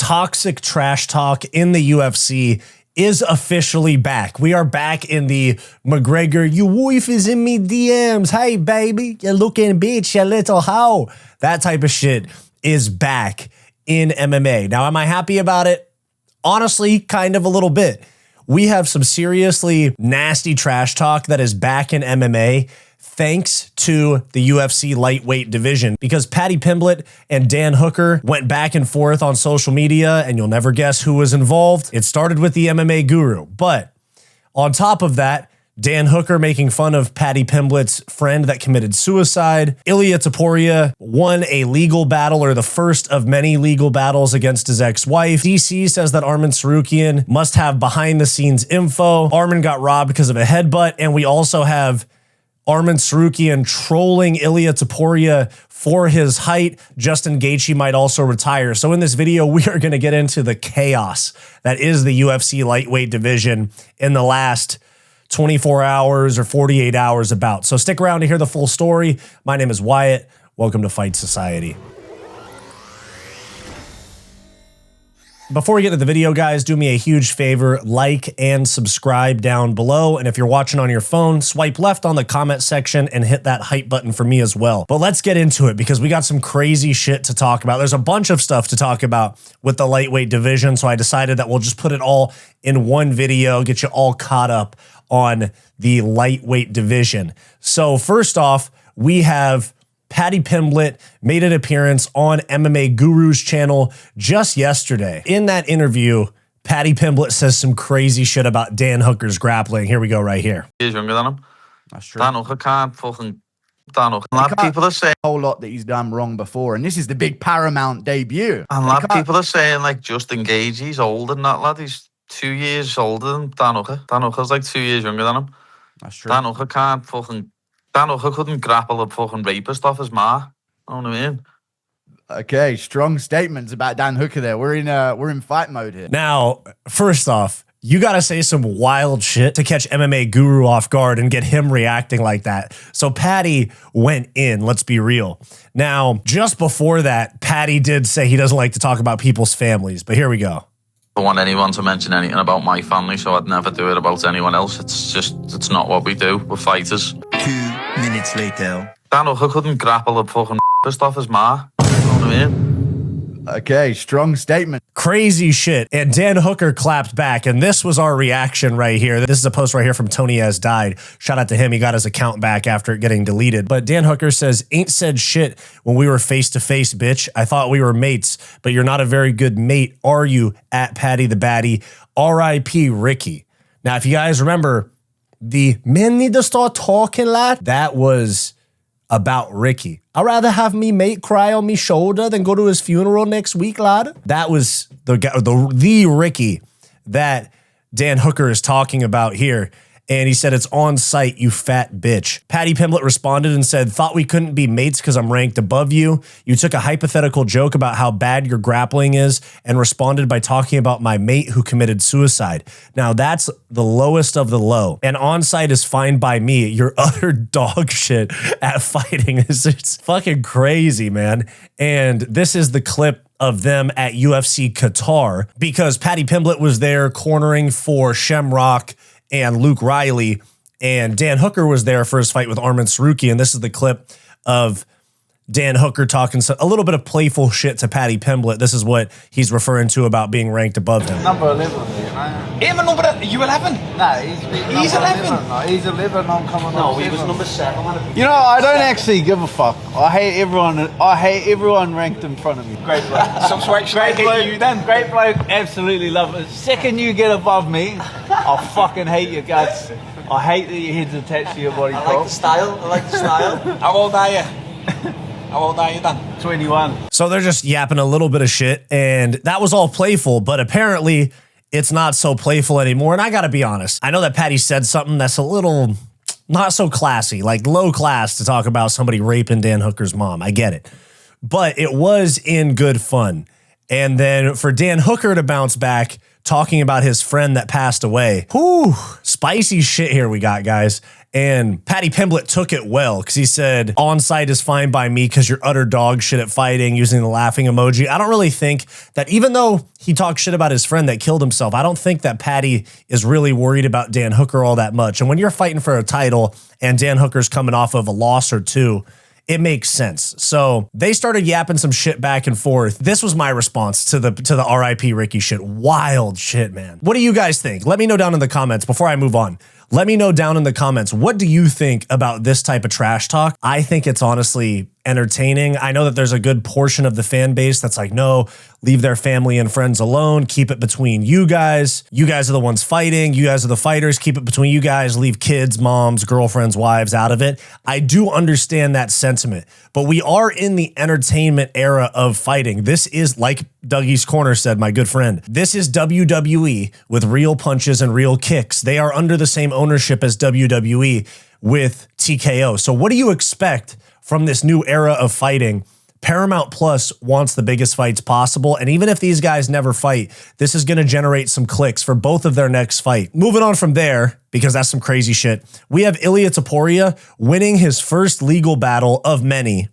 toxic trash talk in the UFC is officially back. We are back in the McGregor, your wife is in me DMs. Hey, baby, you looking bitch, you little hoe. That type of shit is back in MMA. Now, am I happy about it? Honestly, kind of a little bit. We have some seriously nasty trash talk that is back in MMA thanks to the UFC lightweight division, because Paddy Pimblett and Dan Hooker went back and forth on social media, and you'll never guess who was involved. It started with the MMA guru, but on top of that, Dan Hooker making fun of Paddy Pimblett's friend that committed suicide. Ilia Topuria won a legal battle, or the first of many legal battles, against his ex-wife. DC says that Arman Tsarukyan must have behind-the-scenes info. Arman got robbed because of a headbutt, and we also have Arman Tsarukyan trolling Ilia Topuria for his height. Justin Gaethje might also retire. So in this video, we are going to get into the chaos that is the UFC lightweight division in the last 24 hours or 48 hours about. So stick around to hear the full story. My name is Wyatt. Welcome to Fight Society. Before we get to the video, guys, do me a huge favor, like and subscribe down below. And if you're watching on your phone, swipe left on the comment section and hit that hype button for me as well. But let's get into it, because we got some crazy shit to talk about. There's a bunch of stuff to talk about with the lightweight division, so I decided that we'll just put it all in one video, get you all caught up on the lightweight division. So first off, we have Paddy Pimblett made an appearance on MMA Guru's channel just yesterday. In that interview, Paddy Pimblett says some crazy shit about Dan Hooker's grappling. Here we go right here. He's younger than him. That's true. Dan Hooker can't fucking... Dan Hooker. A lot of people are saying... A whole lot that he's done wrong before, and this is the big Paramount debut. And a lot of people are saying, like, Justin Gaethje, he's older than that lad. He's 2 years older than Dan Hooker. Dan Hooker's like 2 years younger than him. That's true. Dan Hooker can't fucking... Dan Hooker couldn't grapple a fucking rapist off his ma. You know what I mean? Okay, strong statements about Dan Hooker there. We're in fight mode here. Now, first off, you got to say some wild shit to catch MMA Guru off guard and get him reacting like that. So Paddy went in, let's be real. Now, just before that, Paddy did say he doesn't like to talk about people's families, but here we go. I don't want anyone to mention anything about my family, so I'd never do it about anyone else. It's not what we do. We're fighters. 2 minutes later. Dan Hooker couldn't grapple a fucking rapist off his ma. You know what I mean? Okay, strong statement. Crazy shit. And Dan Hooker clapped back, and this was our reaction right here. This is a post right here from Tony Has Died. Shout out to him. He got his account back after it getting deleted. But Dan Hooker says, ain't said shit when we were face to face, bitch. I thought we were mates, but you're not a very good mate, are you? At Paddy the Baddie. R.I.P. Ricky. Now, if you guys remember, the men need to start talking, lad, that was about Ricky. I'd rather have me mate cry on me shoulder than go to his funeral next week, lad. That was the Ricky that Dan Hooker is talking about here. And he said, it's on site, you fat bitch. Paddy Pimblett responded and said, thought we couldn't be mates because I'm ranked above you. You took a hypothetical joke about how bad your grappling is and responded by talking about my mate who committed suicide. Now that's the lowest of the low. And on site is fine by me. You're utter dog shit at fighting. It's fucking crazy, man. And this is the clip of them at UFC Qatar, because Paddy Pimblett was there cornering for Shamrock and Luke Riley, and Dan Hooker was there for his fight with Arman Tsarukyan. And this is the clip of Dan Hooker talking a little bit of playful shit to Paddy Pimblett. This is what he's referring to about being ranked above him. Number 11. Number, you 11? No, he's 11. No, he's 11. I'm coming. No, he was number 7. You know, I don't actually give a fuck. I hate everyone ranked in front of me. Great bloke. Some great bloke. You then. Great bloke. Absolutely love it. Second you get above me, I'll fucking hate your guts. I hate that your head's attached to your body. I like the style. How old are you? How old are you then? 21. So they're just yapping a little bit of shit, and that was all playful, but apparently it's not so playful anymore. And I gotta be honest, I know that Paddy said something that's a little not so classy, like low class to talk about somebody raping Dan Hooker's mom. I get it. But it was in good fun. And then for Dan Hooker to bounce back, talking about his friend that passed away. Whew, spicy shit here we got, guys. And Paddy Pimblett took it well because he said, on-site is fine by me because you're utter dog shit at fighting, using the laughing emoji. I don't really think that, even though he talked shit about his friend that killed himself, I don't think that Paddy is really worried about Dan Hooker all that much. And when you're fighting for a title and Dan Hooker's coming off of a loss or two, it makes sense. So they started yapping some shit back and forth. This was my response to the RIP Ricky shit. Wild shit, man. What do you guys think? Let me know down in the comments before I move on. Let me know down in the comments, what do you think about this type of trash talk? I think it's honestly entertaining. I know that there's a good portion of the fan base that's like, no, leave their family and friends alone. Keep it between you guys. You guys are the ones fighting. You guys are the fighters. Keep it between you guys. Leave kids, moms, girlfriends, wives out of it. I do understand that sentiment, but we are in the entertainment era of fighting. This is, like Dougie's Corner said, my good friend, this is WWE with real punches and real kicks. They are under the same ownership as WWE with TKO. So what do you expect from this new era of fighting? Paramount Plus wants the biggest fights possible. And even if these guys never fight, this is going to generate some clicks for both of their next fight. Moving on from there, because that's some crazy shit, we have Ilia Topuria winning his first legal battle of many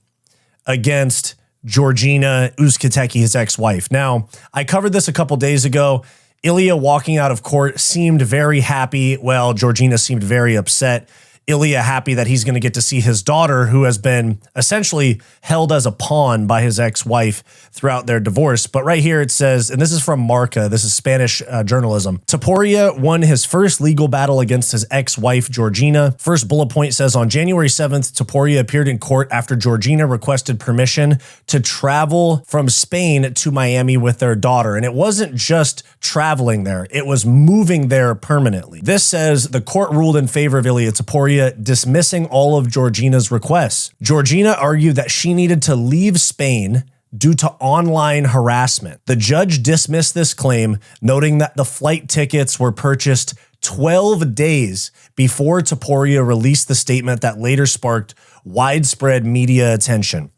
against Georgina Uzcategui, his ex-wife. Now, I covered this a couple days ago. Ilia walking out of court seemed very happy. Well, Georgina seemed very upset. Ilia happy that he's going to get to see his daughter, who has been essentially held as a pawn by his ex-wife throughout their divorce. But right here it says, and this is from Marca, this is Spanish journalism, Topuria won his first legal battle against his ex-wife, Georgina. First bullet point says, on January 7th, Topuria appeared in court after Georgina requested permission to travel from Spain to Miami with their daughter. And it wasn't just traveling there, it was moving there permanently. This says the court ruled in favor of Ilia Topuria, dismissing all of Georgina's requests. Georgina argued that she needed to leave Spain due to online harassment. The judge dismissed this claim, noting that the flight tickets were purchased 12 days before Topuria released the statement that later sparked widespread media attention.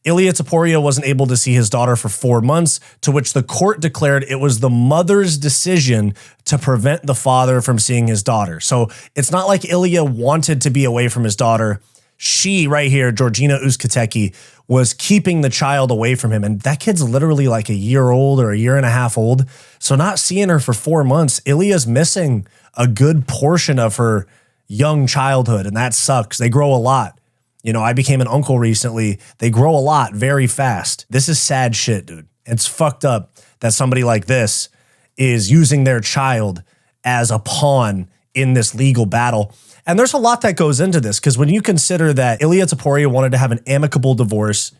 Ilia Topuria wasn't able to see his daughter for 4 months, to which the court declared it was the mother's decision to prevent the father from seeing his daughter. So it's not like Ilia wanted to be away from his daughter. She, right here, Georgina Uzcategui, was keeping the child away from him. And that kid's literally like a year old or a year and a half old. So not seeing her for 4 months, Ilia's missing a good portion of her young childhood, and that sucks. They grow a lot. You know, I became an uncle recently. They grow a lot very fast. This is sad shit, dude. It's fucked up that somebody like this is using their child as a pawn in this legal battle. And there's a lot that goes into this, because when you consider that Ilia Topuria wanted to have an amicable divorce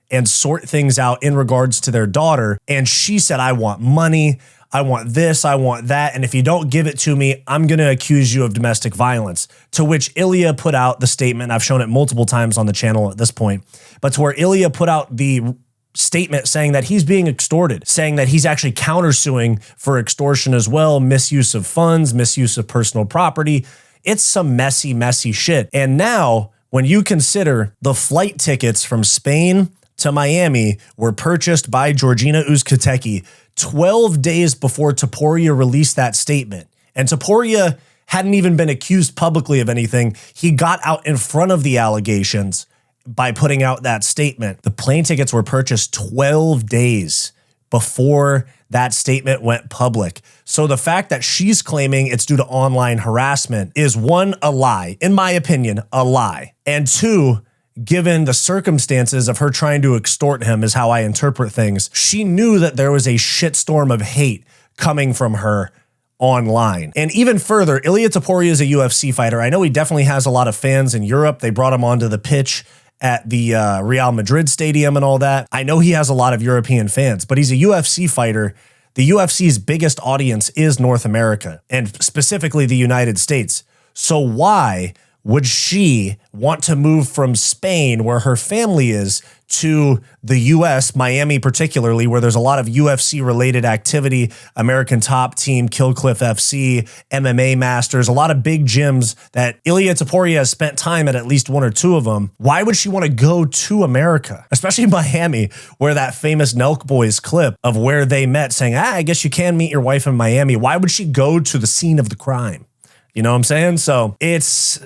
and sort things out in regards to their daughter, and she said, I want money, I want this, I want that, and if you don't give it to me, I'm going to accuse you of domestic violence. To which Ilia put out the statement, I've shown it multiple times on the channel at this point, but to where Ilia put out the statement saying that he's being extorted, saying that he's actually countersuing for extortion as well, misuse of funds, misuse of personal property. It's some messy, messy shit. And now, when you consider the flight tickets from Spain to Miami were purchased by Georgina Uzcategui 12 days before Topuria released that statement. And Topuria hadn't even been accused publicly of anything. He got out in front of the allegations by putting out that statement. The plane tickets were purchased 12 days before that statement went public. So the fact that she's claiming it's due to online harassment is, one, a lie. In my opinion, a lie. And two, given the circumstances of her trying to extort him is how I interpret things, she knew that there was a shitstorm of hate coming from her online. And even further, Ilia Topuria is a UFC fighter. I know he definitely has a lot of fans in Europe. They brought him onto the pitch at the Real Madrid stadium and all that. I know he has a lot of European fans, but he's a UFC fighter. The UFC's biggest audience is North America, and specifically the United States. So why would she want to move from Spain, where her family is, to the US, Miami particularly, where there's a lot of UFC related activity, American Top Team, Kill Cliff FC, MMA Masters, a lot of big gyms that Ilia Topuria has spent time at least one or two of them. Why would she want to go to America, especially Miami, where that famous Nelk Boys clip of where they met saying, I guess you can meet your wife in Miami. Why would she go to the scene of the crime? You know what I'm saying? So it's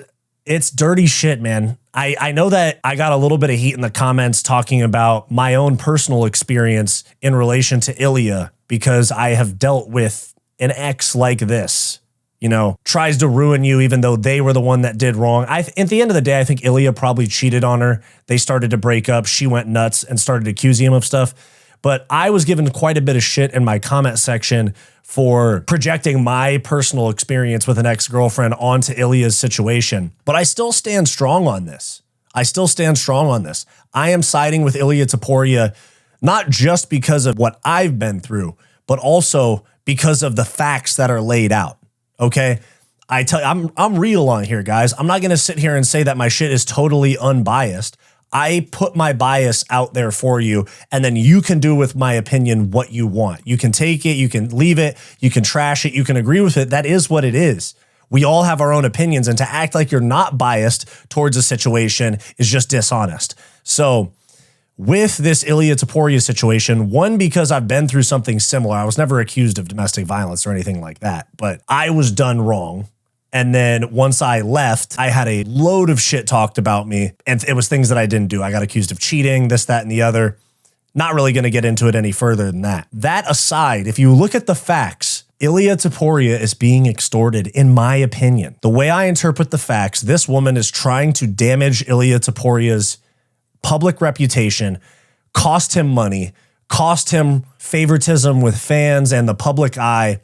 dirty shit, man. I know that I got a little bit of heat in the comments talking about my own personal experience in relation to Ilia, because I have dealt with an ex like this, you know, tries to ruin you even though they were the one that did wrong. At the end of the day, I think Ilia probably cheated on her. They started to break up. She went nuts and started accusing him of stuff. But I was given quite a bit of shit in my comment section for projecting my personal experience with an ex-girlfriend onto Ilia's situation. But I still stand strong on this. I am siding with Ilia Topuria, not just because of what I've been through, but also because of the facts that are laid out. Okay? I tell you, I'm real on here, guys. I'm not going to sit here and say that my shit is totally unbiased. I put my bias out there for you, and then you can do with my opinion what you want. You can take it, you can leave it, you can trash it, you can agree with it. That is what it is. We all have our own opinions, and to act like you're not biased towards a situation is just dishonest. So with this Ilia Topuria situation, one, because I've been through something similar. I was never accused of domestic violence or anything like that, but I was done wrong. And then once I left, I had a load of shit talked about me, and it was things that I didn't do. I got accused of cheating, this, that, and the other. Not really going to get into it any further than that. That aside, if you look at the facts, Ilia Topuria is being extorted, in my opinion. The way I interpret the facts, this woman is trying to damage Ilia Topuria's public reputation, cost him money, cost him favoritism with fans and the public eye.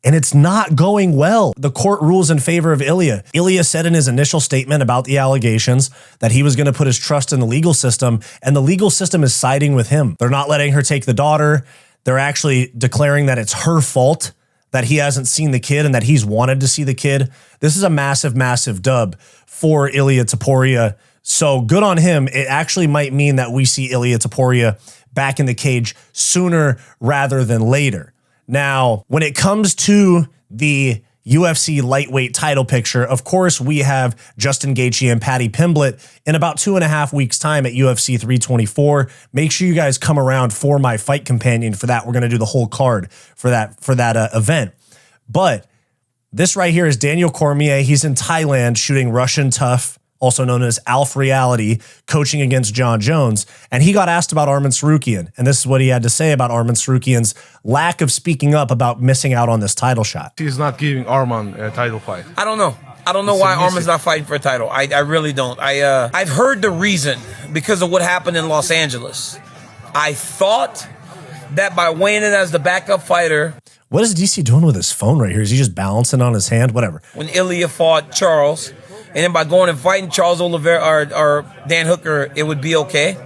And it's not going well. The court rules in favor of Ilia. Ilia said in his initial statement about the allegations that he was going to put his trust in the legal system, and the legal system is siding with him. They're not letting her take the daughter. They're actually declaring that it's her fault that he hasn't seen the kid and that he's wanted to see the kid. This is a massive, massive dub for Ilia Topuria. So good on him. It actually might mean that we see Ilia Topuria back in the cage sooner rather than later. Now, when it comes to the UFC lightweight title picture, of course, we have Justin Gaethje and Paddy Pimblett in about 2.5 weeks' time at UFC 324. Make sure you guys come around for my fight companion for that. We're going to do the whole card for that event. But this right here is Daniel Cormier. He's in Thailand shooting Russian Tough, also known as Alf Reality, coaching against John Jones. And he got asked about Arman Tsarukyan. And this is what he had to say about Arman Tsarukyan's lack of speaking up about missing out on this title shot. He's not giving Arman a title fight. I don't know. I don't know why Arman's not fighting for a title. I really don't. I've heard the reason because of what happened in Los Angeles. I thought that by weighing in as the backup fighter. What is DC doing with his phone right here? Is he just balancing on his hand? Whatever. When Ilia fought Charles, and then by going and fighting Charles Oliveira or Dan Hooker, it would be okay.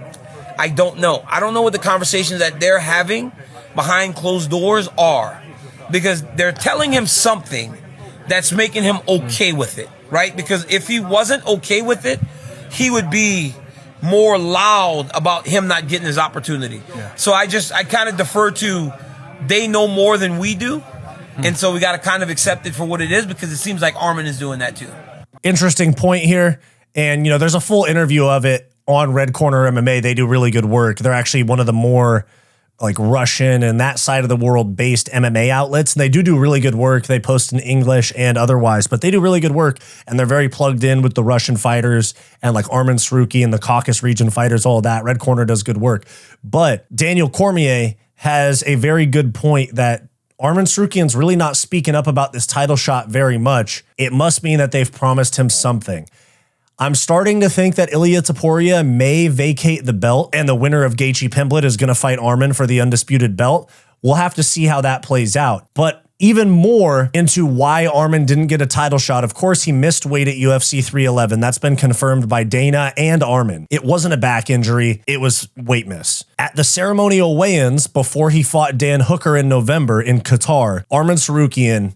I don't know. I don't know what the conversations that they're having behind closed doors are, because they're telling him something that's making him okay with it, right? Because if he wasn't okay with it, he would be more loud about him not getting his opportunity. Yeah. So I kind of defer to, they know more than we do. And so we got to kind of accept it for what it is, because it seems like Arman is doing that too. Interesting point here. And, you know, there's a full interview of it on Red Corner MMA. They do really good work. They're actually one of the more like Russian and that side of the world based MMA outlets. And they do really good work. They post in English and otherwise, but they do really good work. And they're very plugged in with the Russian fighters and like Arman Tsarukyan and the Caucasus region fighters, all that. Red Corner does good work. But Daniel Cormier has a very good point that Arman Tsarukyan's really not speaking up about this title shot very much. It must mean that they've promised him something. I'm starting to think that Ilia Topuria may vacate the belt, and the winner of Gaethje Pimblett is going to fight Arman for the undisputed belt. We'll have to see how that plays out. But even more into why Arman didn't get a title shot. Of course, he missed weight at UFC 311. That's been confirmed by Dana and Arman. It wasn't a back injury. It was weight miss. At the ceremonial weigh-ins before he fought Dan Hooker in November in Qatar, Arman Tsarukyan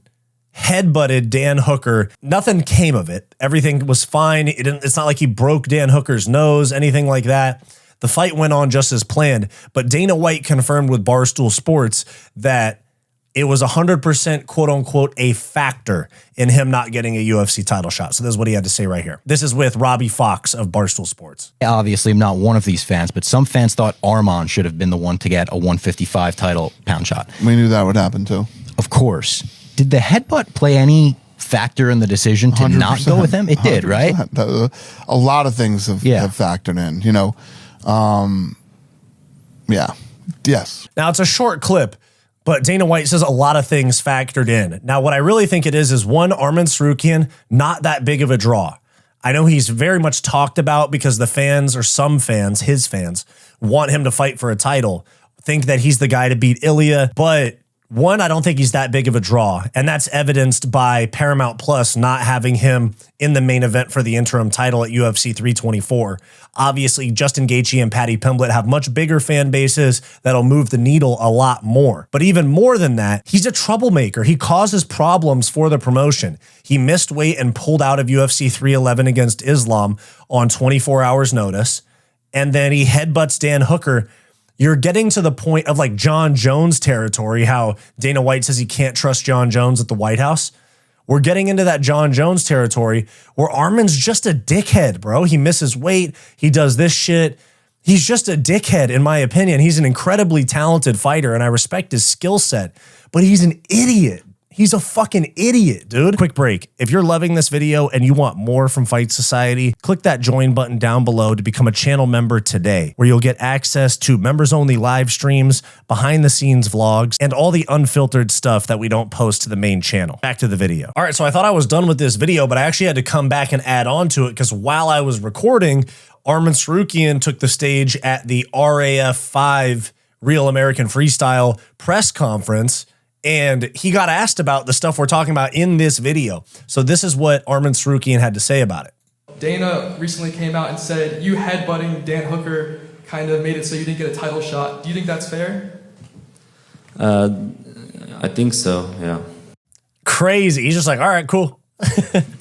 headbutted Dan Hooker. Nothing came of it. Everything was fine. It's not like he broke Dan Hooker's nose, anything like that. The fight went on just as planned, but Dana White confirmed with Barstool Sports that it was 100% quote unquote a factor in him not getting a UFC title shot. So this is what he had to say right here. This is with Robbie Fox of Barstool Sports. Obviously, I'm not one of these fans, but some fans thought Arman should have been the one to get a 155 title pound shot. We knew that would happen too. Of course. Did the headbutt play any factor in the decision to not go with him? It did, right? A lot of things have factored in, you know. Yeah. Yes. Now, it's a short clip, but Dana White says a lot of things factored in. Now, what I really think it is one, Arman Tsarukyan, not that big of a draw. I know he's very much talked about because the fans, or some fans, his fans, want him to fight for a title, think that he's the guy to beat Ilia, but one, I don't think he's that big of a draw, and that's evidenced by Paramount Plus not having him in the main event for the interim title at UFC 324. Obviously, Justin Gaethje and Paddy Pimblett have much bigger fan bases that'll move the needle a lot more. But even more than that, he's a troublemaker. He causes problems for the promotion. He missed weight and pulled out of UFC 311 against Islam on 24 hours notice, and then he headbutts Dan Hooker. You're getting to the point of like John Jones territory, how Dana White says he can't trust John Jones at the White House. We're getting into that John Jones territory where Arman's just a dickhead, bro. He misses weight. He does this shit. He's just a dickhead, in my opinion. He's an incredibly talented fighter, and I respect his skill set, but he's an idiot. He's a fucking idiot, dude. Quick break. If you're loving this video and you want more from Fight Society, click that join button down below to become a channel member today, where you'll get access to members-only live streams, behind-the-scenes vlogs, and all the unfiltered stuff that we don't post to the main channel. Back to the video. All right, so I thought I was done with this video, but I actually had to come back and add on to it because while I was recording, Arman Tsarukyan took the stage at the RAF 5 Real American Freestyle press conference, and he got asked about the stuff we're talking about in this video. So this is what Arman Tsarukyan had to say about it. Dana recently came out and said you headbutting Dan Hooker kind of made it so you didn't get a title shot. Do you think that's fair? I think so, yeah. Crazy. He's just like, all right, cool.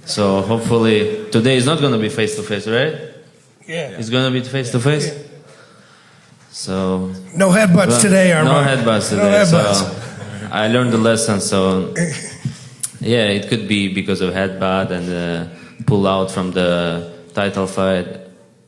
So hopefully today is not going to be face-to-face, right? Yeah. It's going to be face-to-face? Yeah. So... No headbutts today, Arman. No headbutts today. No headbutts. So I learned the lesson, so... Yeah, it could be because of headbutt and pull out from the title fight.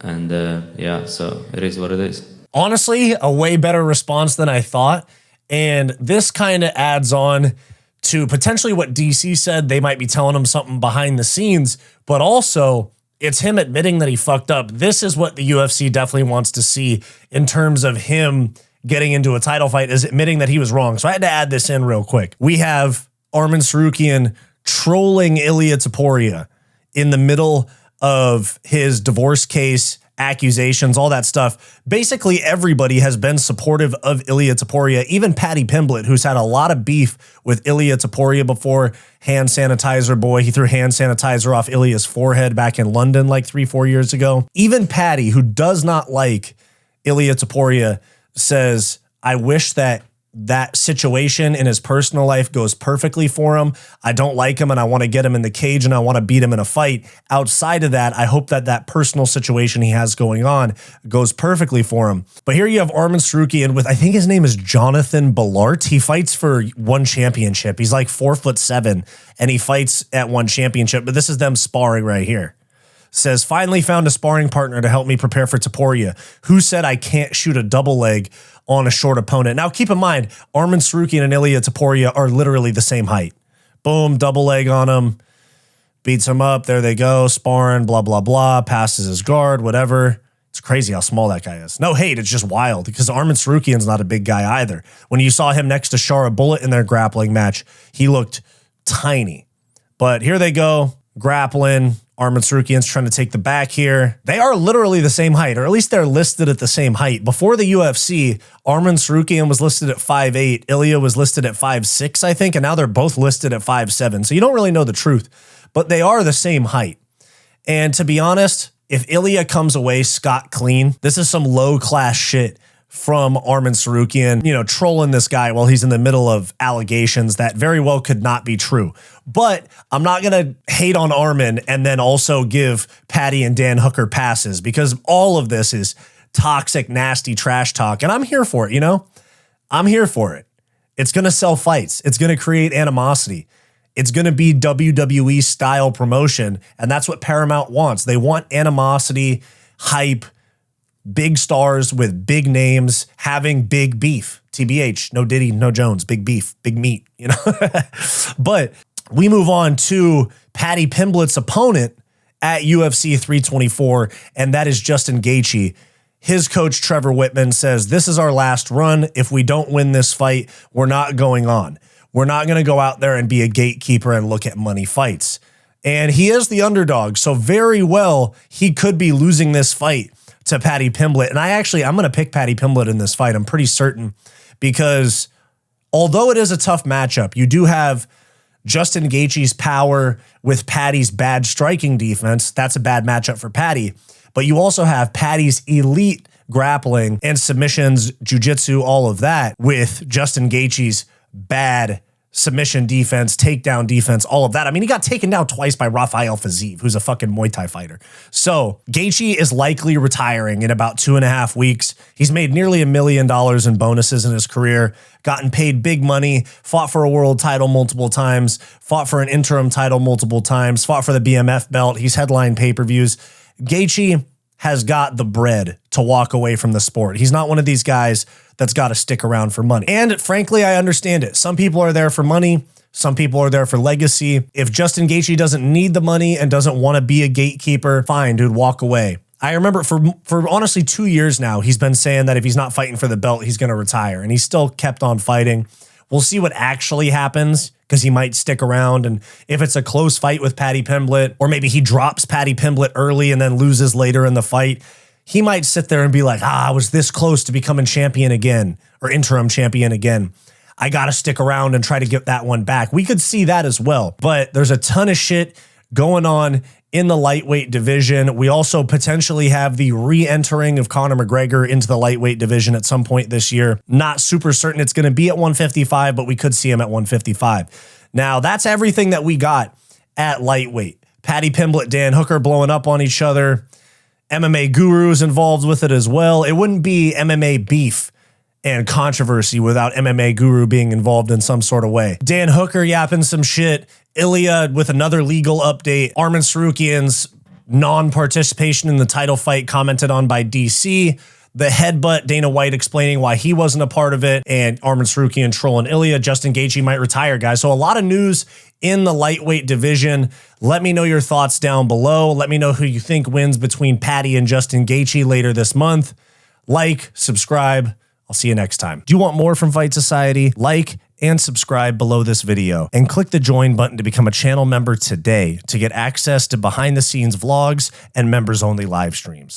And yeah, so it is what it is. Honestly, a way better response than I thought. And this kind of adds on to potentially what DC said. They might be telling him something behind the scenes, but also it's him admitting that he fucked up. This is what the UFC definitely wants to see in terms of him getting into a title fight, is admitting that he was wrong. So I had to add this in real quick. We have Arman Tsarukyan trolling Ilia Topuria in the middle of his divorce case, accusations, all that stuff. Basically, everybody has been supportive of Ilia Topuria, even Paddy Pimblett, who's had a lot of beef with Ilia Topuria before. Hand sanitizer boy. He threw hand sanitizer off Ilia's forehead back in London like 3-4 years ago. Even Paddy, who does not like Ilia Topuria, says, I wish that situation in his personal life goes perfectly for him. I don't like him and I want to get him in the cage and I want to beat him in a fight. Outside of that, I hope that that personal situation he has going on goes perfectly for him. But here you have Arman Tsarukyan with, I think his name is Jonathan Ballart. He fights for one championship. He's like 4'7" and he fights at one championship, but this is them sparring right here. Says, finally found a sparring partner to help me prepare for Topuria. Who said I can't shoot a double leg on a short opponent? Now, keep in mind, Arman Tsarukyan and Ilia Topuria are literally the same height. Boom, double leg on him, beats him up. There they go, sparring, blah, blah, blah, passes his guard, whatever. It's crazy how small that guy is. No hate, it's just wild because Arman Tsarukyan's not a big guy either. When you saw him next to Shara Bullet in their grappling match, he looked tiny. But here they go, grappling. Arman Tsarukyan's trying to take the back here. They are literally the same height, or at least they're listed at the same height. Before the UFC, Arman Tsarukyan was listed at 5'8", Ilia was listed at 5'6", I think, and now they're both listed at 5'7". So you don't really know the truth, but they are the same height. And to be honest, if Ilia comes away scot clean, this is some low-class shit from Arman Tsarukyan, you know, trolling this guy while he's in the middle of allegations that very well could not be true. But I'm not going to hate on Arman and then also give Paddy and Dan Hooker passes, because all of this is toxic, nasty trash talk. And I'm here for it, you know? I'm here for it. It's going to sell fights. It's going to create animosity. It's going to be WWE style promotion. And that's what Paramount wants. They want animosity, hype, big stars with big names having big beef. TBH, no Diddy, no Jones, big beef, big meat, you know? But we move on to Paddy Pimblett's opponent at UFC 324, and that is Justin Gaethje. His coach, Trevor Whitman, says, this is our last run. If we don't win this fight, we're not going on. We're not going to go out there and be a gatekeeper and look at money fights. And he is the underdog, so very well, he could be losing this fight to Paddy Pimblett. And I'm going to pick Paddy Pimblett in this fight. I'm pretty certain, because although it is a tough matchup, you do have Justin Gaethje's power with Paddy's bad striking defense. That's a bad matchup for Paddy. But you also have Paddy's elite grappling and submissions, jiu-jitsu, all of that, with Justin Gaethje's bad submission defense, takedown defense, all of that. I mean, he got taken down twice by Rafael Fiziev, who's a fucking Muay Thai fighter. So Gaethje is likely retiring in about 2.5 weeks. He's made nearly $1 million in bonuses in his career, gotten paid big money, fought for a world title multiple times, fought for an interim title multiple times, fought for the BMF belt. He's headlined pay-per-views. Gaethje has got the bread to walk away from the sport. He's not one of these guys that's got to stick around for money. And frankly, I understand it. Some people are there for money. Some people are there for legacy. If Justin Gaethje doesn't need the money and doesn't want to be a gatekeeper, fine, dude, walk away. I remember for honestly 2 years now, he's been saying that if he's not fighting for the belt, he's going to retire. And he still kept on fighting. We'll see what actually happens, because he might stick around. And if it's a close fight with Paddy Pimblett, or maybe he drops Paddy Pimblett early and then loses later in the fight, he might sit there and be like, I was this close to becoming champion again, or interim champion again. I got to stick around and try to get that one back. We could see that as well. But there's a ton of shit going on in the lightweight division. We also potentially have the re-entering of Conor McGregor into the lightweight division at some point this year. Not super certain it's going to be at 155, but we could see him at 155. Now, that's everything that we got at lightweight. Paddy Pimblett, Dan Hooker blowing up on each other. MMA gurus involved with it as well. It wouldn't be MMA beef and controversy without MMA guru being involved in some sort of way. Dan Hooker yapping some shit. Ilia with another legal update. Arman Tsarukyan's non-participation in the title fight commented on by DC. The headbutt, Dana White explaining why he wasn't a part of it, and Arman Tsarukyan trolling Ilia. Justin Gaethje might retire, guys. So a lot of news in the lightweight division. Let me know your thoughts down below. Let me know who you think wins between Paddy and Justin Gaethje later this month. Like, subscribe. I'll see you next time. Do you want more from Fight Society? Like and subscribe below this video, and click the join button to become a channel member today to get access to behind the scenes vlogs and members only live streams.